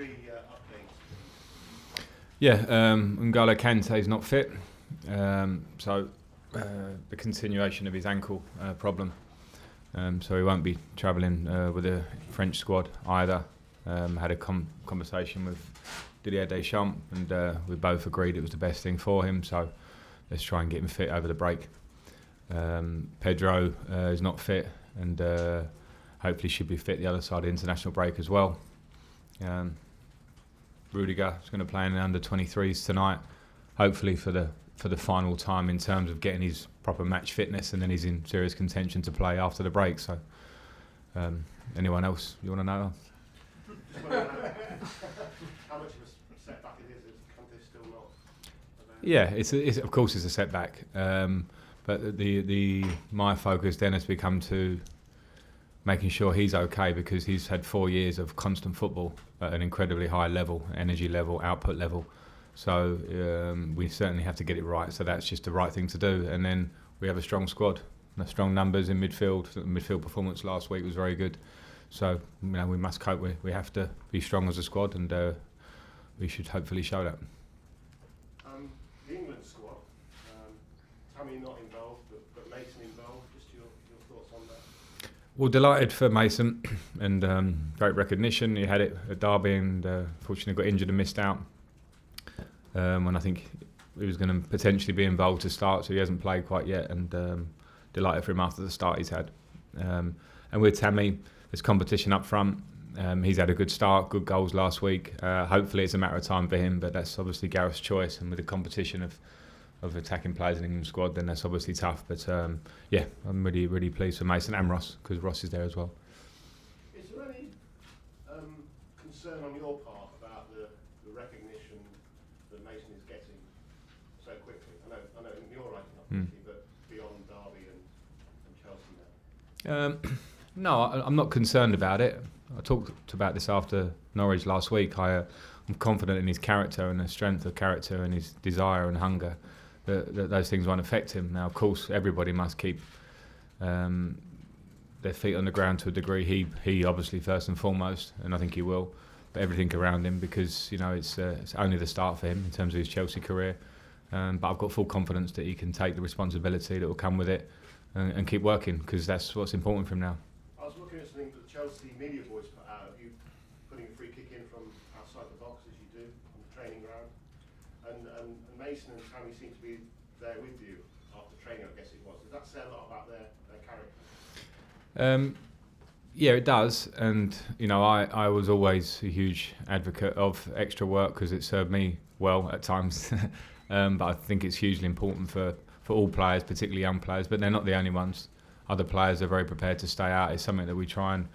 injury updates? Yeah, N'Golo Kante is not fit, so the continuation of his ankle problem. So he won't be travelling with the French squad either. Had a conversation with Didier Deschamps, and we both agreed it was the best thing for him. So let's try and get him fit over the break. Pedro is not fit, and hopefully should be fit the other side of the international break as well. Rudiger is going to play in the under-23s tonight, hopefully for the final time in terms of getting his proper match fitness, and then he's in serious contention to play after the break. So, anyone else you want to know? How much of a setback it is Kante still not available? Yeah, it's of course it's a setback, but the my focus then has become to making sure he's okay, because he's had 4 years of constant football at an incredibly high level, energy level, output level. So we certainly have to get it right. So that's just the right thing to do. And then we have a strong squad, strong numbers in midfield. The midfield performance last week was very good. So we must cope. We have to be strong as a squad, and we should hopefully show that. The England squad, Tammy not involved, but Mason involved. Just your thoughts on that? Well, delighted for Mason, and great recognition. He had it at Derby, and fortunately got injured and missed out. When I think he was going to potentially be involved to start, so he hasn't played quite yet, and delighted for him after the start he's had. And with Tammy, there's competition up front. He's had a good start, good goals last week. Hopefully it's a matter of time for him, but that's obviously Gareth's choice, and with the competition of attacking players in the England squad, then that's obviously tough. But yeah, I'm really pleased for Mason and Ross, because Ross is there as well. Is there any concern on your part about the recognition that Mason is getting so quickly? I know you're writing up quickly, but beyond Derby and Chelsea now. No, I'm not concerned about it. I talked about this after Norwich last week. I'm confident in his character and the strength of character and his desire and hunger that those things won't affect him. Now, of course, everybody must keep their feet on the ground to a degree. He obviously first and foremost, and I think he will. But everything around him, because it's only the start for him in terms of his Chelsea career. But I've got full confidence that he can take the responsibility that will come with it and keep working, because that's what's important for him now. I was looking at something that the Chelsea media boys put out of you putting a free kick in from outside the box, as you do on the training ground, and Mason and Tammy seem to be there with you after training, I guess it was. Does that say a lot about their character? Yeah, it does, and I was always a huge advocate of extra work, because it served me well at times. But I think it's hugely important for all players, particularly young players, but they're not the only ones. Other players are very prepared to stay out. It's something that we try and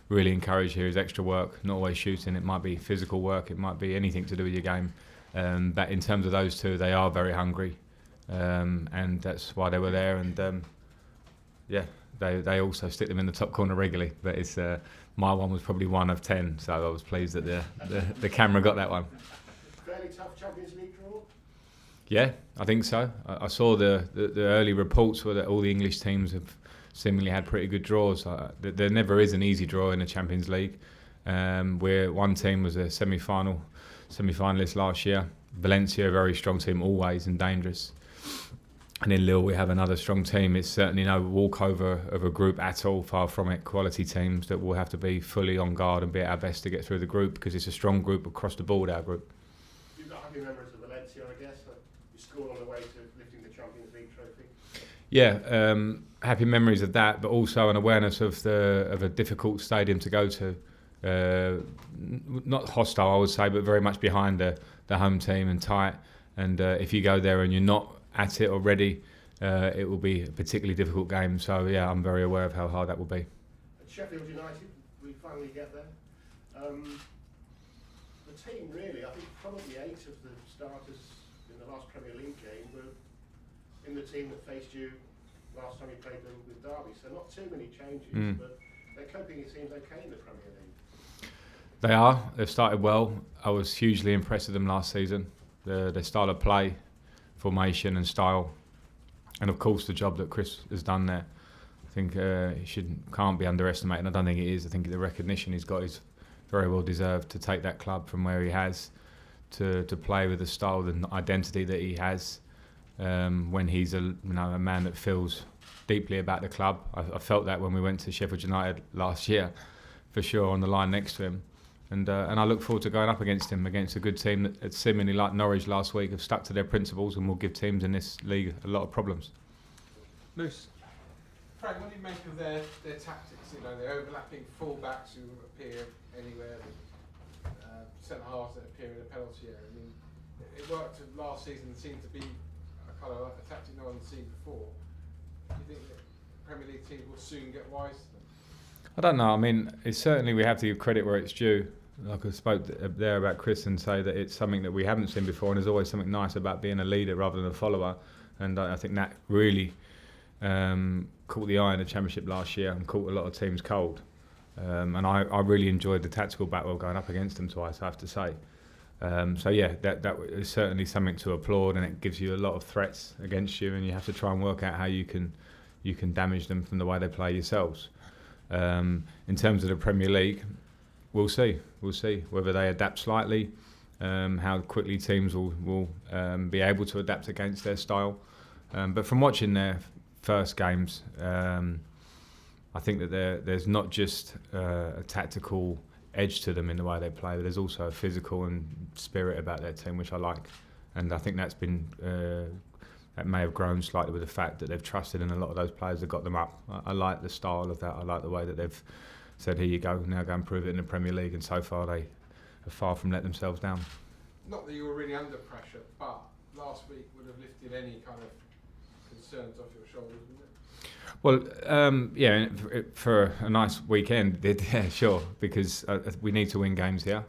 really encourage here, is extra work, not always shooting. It might be physical work, it might be anything to do with your game. But in terms of those two, they are very hungry, and that's why they were there. And yeah, they also stick them in the top corner regularly. But it's my one was probably 1 of 10, so I was pleased that the camera got that one. Fairly tough Champions League draw? Yeah, I think so. I saw the early reports were that all the English teams have seemingly had pretty good draws. There never is an easy draw in the Champions League. Where one team was a semi-finalist last year. Valencia, a very strong team always and dangerous. And in Lille we have another strong team. It's certainly no walkover of a group at all, far from it. Quality teams that will have to be fully on guard and be at our best to get through the group, because it's a strong group across the board, our group. You've got happy memories of Valencia, I guess. You scored on the way to lifting the Champions League trophy. Yeah, happy memories of that, but also an awareness of a difficult stadium to go to. Not hostile, I would say, but very much behind the home team and tight. And if you go there and you're not at it already, it will be a particularly difficult game. So yeah, I'm very aware of how hard that will be. At Sheffield United, we finally get there. The team really, I think probably 8 of the starters in the last Premier League game were in the team that faced you last time you played them with Derby. So not too many changes, but they're coping, it seems, okay in the Premier League. They are. They've started well. I was hugely impressed with them last season. Their style of play, formation and style, and of course the job that Chris has done there. I think he can't be underestimated. I don't think it is. I think the recognition he's got is very well deserved to take that club from where he has to play with the style and identity that he has. When he's a man that feels deeply about the club. I felt that when we went to Sheffield United last year, for sure, on the line next to him. And I look forward to going up against him, against a good team that seemingly, like Norwich last week, have stuck to their principles and will give teams in this league a lot of problems. Moose. Frank, what do you make of their tactics? You know, the overlapping full-backs who appear anywhere, centre-halves that appear in a penalty area. I mean, it worked last season and seemed to be a kind of a tactic no one's seen before. Do you think that Premier League teams will soon get wise to them? I don't know. I mean, it's certainly we have to give credit where it's due. Like I spoke there about Chris and say that it's something that we haven't seen before, and there's always something nice about being a leader rather than a follower. And I think that really caught the eye in the Championship last year and caught a lot of teams cold. And I really enjoyed the tactical battle going up against them twice, I have to say. So yeah, that is certainly something to applaud, and it gives you a lot of threats against you, and you have to try and work out how you can damage them from the way they play yourselves. In terms of the Premier League, we'll see whether they adapt slightly, how quickly teams will be able to adapt against their style. But from watching their first games, I think that there's not just a tactical edge to them in the way they play, but there's also a physical and spirit about their team, which I like. And I think that's been that may have grown slightly with the fact that they've trusted in a lot of those players that got them up. I like the style of that. I like the way that they've said, here you go, now go and prove it in the Premier League. And so far they are far from letting themselves down. Not that you were really under pressure, but last week would have lifted any kind of concerns off your shoulders, wouldn't it? Well, yeah, for a nice weekend, yeah, sure, because we need to win games here.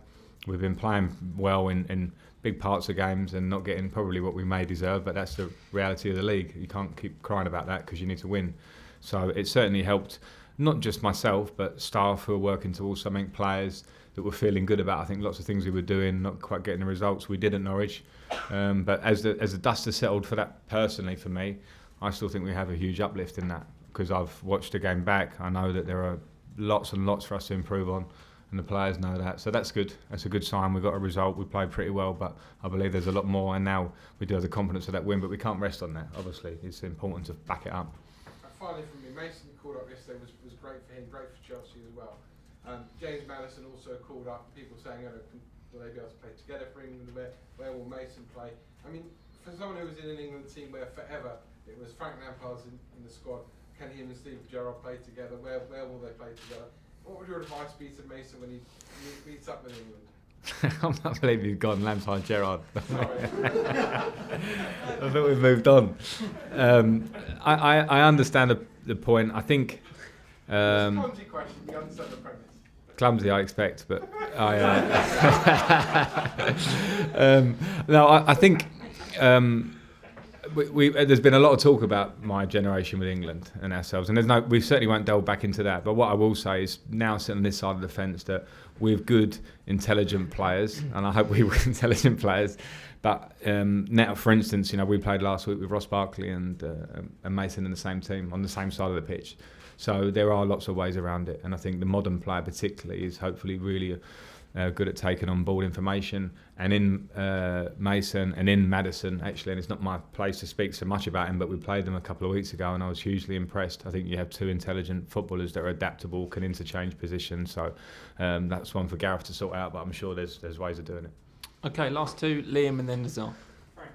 We've been playing well in big parts of games and not getting probably what we may deserve, but that's the reality of the league. You can't keep crying about that because you need to win. So it certainly helped, not just myself, but staff who are working towards something, players that were feeling good about, I think, lots of things we were doing, not quite getting the results we did at Norwich. But as the dust has settled for that personally for me, I still think we have a huge uplift in that, because I've watched the game back. I know that there are lots and lots for us to improve on, and the players know that. So that's good. That's a good sign. We got a result. We played pretty well, but I believe there's a lot more, and now we do have the confidence of that win, but we can't rest on that, obviously. It's important to back it up. And finally from me, Mason called up yesterday, was great for him, great for Chelsea as well. James Maddison also called up, people saying, will they be able to play together for England? Where will Mason play? I mean, for someone who was in an England team where forever it was Frank Lampard's in the squad, can he and Steve Gerrard play together? Where will they play together? What would your advice be to Mason when he meets up with England? I can't believe you've gone Lampard Gerrard. I thought we've moved on. I understand the point. I think. It's a clumsy question. You understand the premise. Clumsy, I expect, but no, I think. There's been a lot of talk about my generation with England and ourselves, and we certainly won't delve back into that. But what I will say is, now sitting on this side of the fence, that we've good, intelligent players, and I hope we were intelligent players. But now, for instance, we played last week with Ross Barkley and Mason in the same team on the same side of the pitch. So there are lots of ways around it, and I think the modern player particularly is hopefully really good at taking on board information. And in Mason and in Maddison, actually, and it's not my place to speak so much about him, but we played them a couple of weeks ago and I was hugely impressed. I think you have two intelligent footballers that are adaptable, can interchange positions. So that's one for Gareth to sort out, but I'm sure there's ways of doing it. Okay, last two, Liam and then Nazar. Frank,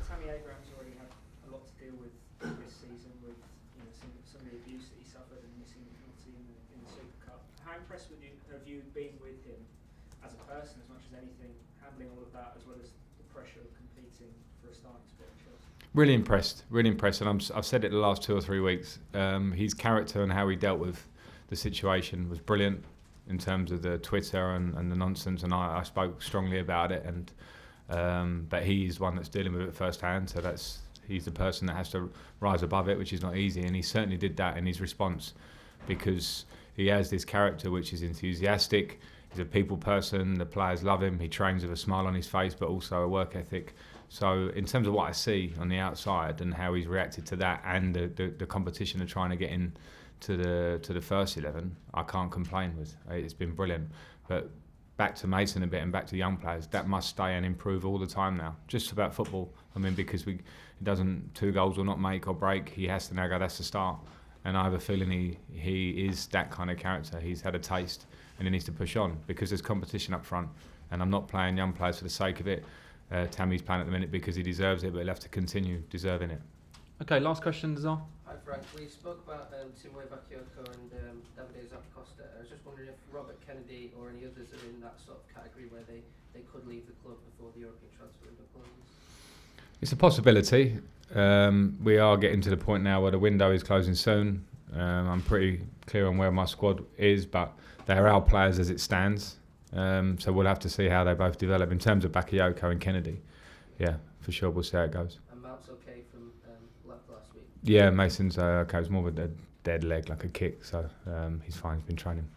Tammy Abraham's already had a lot to deal with this season with some of the abuse that he suffered and missing the penalty in the Super Cup. How impressed have you been with him as a person as much as anything, handling all of that as well as the pressure of competing for a starting spot in Chelsea? Really impressed, and I've said it the last 2 or 3 weeks. His character and how he dealt with the situation was brilliant in terms of the Twitter and the nonsense, and I spoke strongly about it, and but he's one that's dealing with it firsthand, so he's the person that has to rise above it, which is not easy, and he certainly did that in his response, because he has this character which is enthusiastic. He's a people person, the players love him, he trains with a smile on his face, but also a work ethic. So in terms of what I see on the outside and how he's reacted to that, and the competition of trying to get in to the first 11, I can't complain with. It's been brilliant. But back to Mason a bit and back to young players, that must stay and improve all the time now. Just about football. I mean, because it doesn't, 2 goals will not make or break. He has to now go, that's the start. And I have a feeling he is that kind of character. He's had a taste and he needs to push on because there's competition up front. And I'm not playing young players for the sake of it. Tammy's playing at the minute because he deserves it, but he'll have to continue deserving it. Okay, last question, Zar. Hi Frank, we spoke about Timwe Bakayoko and Davide Zappacosta. I was just wondering if Robert Kennedy or any others are in that sort of category where they could leave the club before the European transfer window closes. It's a possibility. We are getting to the point now where the window is closing soon. I'm pretty clear on where my squad is, but they're our players as it stands. So we'll have to see how they both develop in terms of Bakayoko and Kennedy. Yeah, for sure, we'll see how it goes. And Mount's okay from last week? Yeah, Mason's okay. It was more of a dead leg, like a kick, so he's fine. He's been training.